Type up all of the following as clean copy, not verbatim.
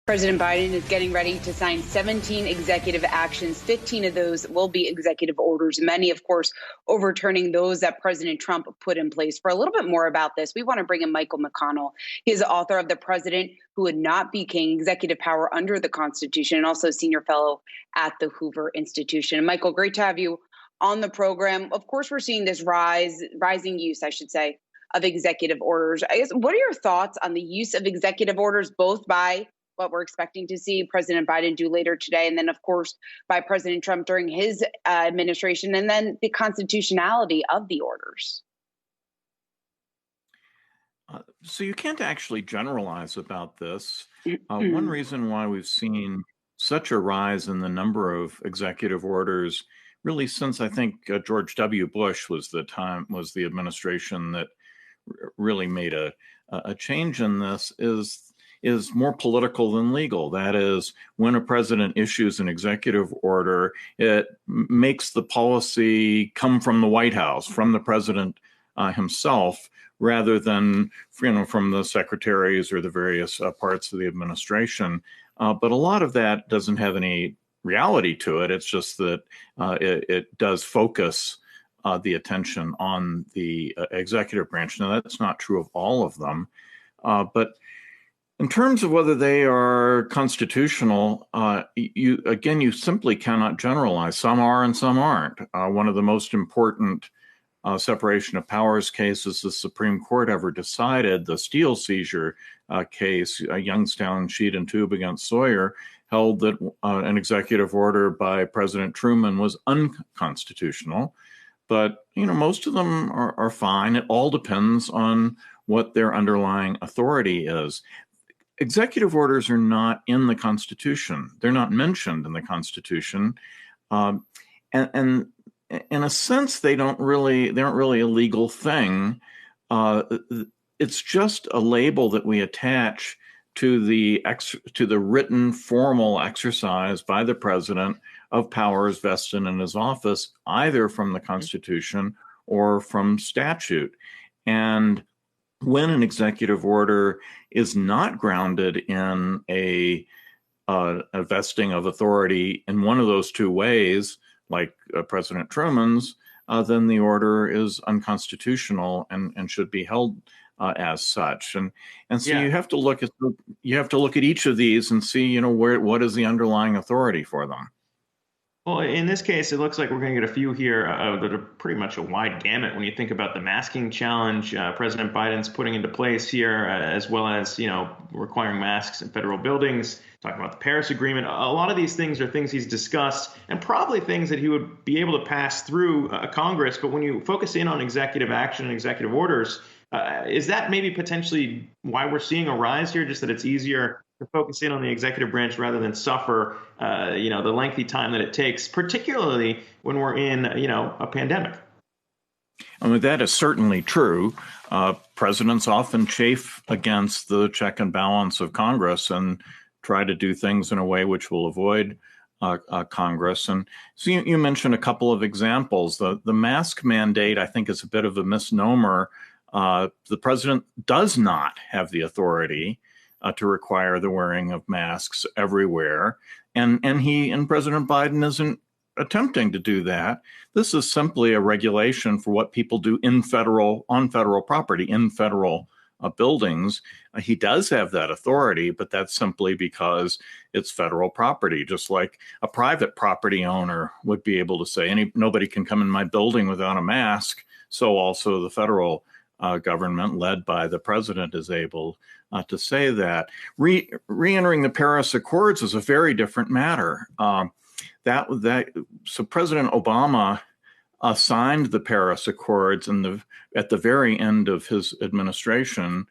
President Biden is getting ready to sign 17 executive actions. 15 of those will be executive orders, many, of course, overturning those that President Trump put in place. For a little bit more about this, we want to bring in Michael McConnell. He is the author of The President Who Would Not Be King, Executive Power Under the Constitution, and also senior fellow at the Hoover Institution. And Michael, great to have you on the program. Of course, we're seeing this rising use, I should say, of executive orders. I guess, what are your thoughts on the use of executive orders, both by what we're expecting to see President Biden do later today, and then, of course, by President Trump during his administration, and then the constitutionality of the orders? So you can't actually generalize about this. One reason why we've seen such a rise in the number of executive orders, really since I think George W. Bush was the administration that really made a change in this, is more political than legal. That is, when a president issues an executive order, it makes the policy come from the White House, from the president himself, rather than from the secretaries or the various parts of the administration. But a lot of that doesn't have any reality to it. It's just that it does focus the attention on the executive branch. Now, that's not true of all of them, but in terms of whether they are constitutional, you simply cannot generalize. Some are and some aren't. One of the most important separation of powers cases the Supreme Court ever decided, the steel seizure case, Youngstown Sheet and Tube against Sawyer, held that an executive order by President Truman was unconstitutional. But, most of them are fine. It all depends on what their underlying authority is. Executive orders are not in the Constitution. They're not mentioned in the Constitution. And in a sense, they aren't really a legal thing. It's just a label that we attach to the written formal exercise by the president of powers vested in his office, either from the Constitution or from statute. And when an executive order is not grounded in a vesting of authority in one of those two ways, like President Truman's, then the order is unconstitutional and should be held as such. And so you have to look at each of these and see what is the underlying authority for them. Well, in this case, it looks like we're going to get a few here that are pretty much a wide gamut when you think about the masking challenge President Biden's putting into place here, as well as, requiring masks in federal buildings, talking about the Paris Agreement. A lot of these things are things he's discussed and probably things that he would be able to pass through Congress. But when you focus in on executive action and executive orders, is that maybe potentially why we're seeing a rise here, just that it's easier to focus in on the executive branch rather than suffer, the lengthy time that it takes, particularly when we're in, a pandemic? I mean, that is certainly true. Presidents often chafe against the check and balance of Congress and try to do things in a way which will avoid Congress. And so you mentioned a couple of examples. The mask mandate, I think, is a bit of a misnomer. The president does not have the authority to require the wearing of masks everywhere. And President Biden isn't attempting to do that. This is simply a regulation for what people do on federal property, in federal buildings. He does have that authority, but that's simply because it's federal property, just like a private property owner would be able to say, nobody can come in my building without a mask. So also the federal government, led by the president, is able to say that. Re-entering the Paris Accords is a very different matter. So President Obama signed the Paris Accords at the very end of his administration,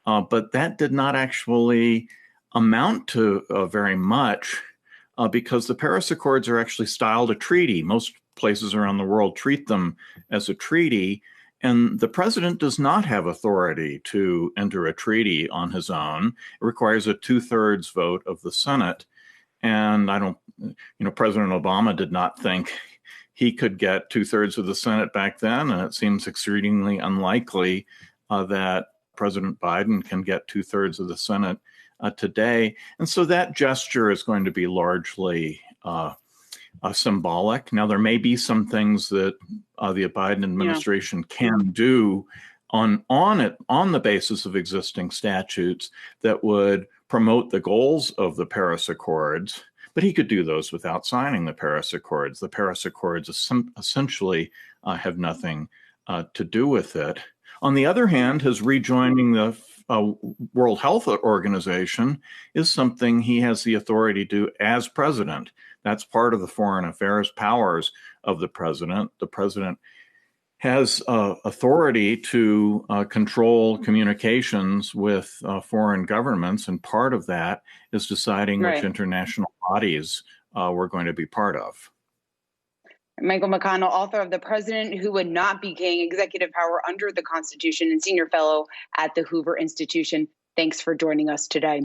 but that did not actually amount to very much because the Paris Accords are actually styled a treaty. Most places around the world treat them as a treaty, and the president does not have authority to enter a treaty on his own. It requires a 2/3 vote of the Senate. And President Obama did not think he could get 2/3 of the Senate back then. And it seems exceedingly unlikely that President Biden can get 2/3 of the Senate today. And so that gesture is going to be largely symbolic. Now, there may be some things that the Biden administration can do on the basis of existing statutes that would promote the goals of the Paris Accords, but he could do those without signing the Paris Accords. The Paris Accords essentially have nothing to do with it. On the other hand, his rejoining the World Health Organization is something he has the authority to do as president. That's part of the foreign affairs powers of the president. The president has authority to control communications with foreign governments, and part of that is deciding which international bodies we're going to be part of. Michael McConnell, author of The President Who Would Not Be King, Executive Power Under the Constitution, and Senior Fellow at the Hoover Institution. Thanks for joining us today.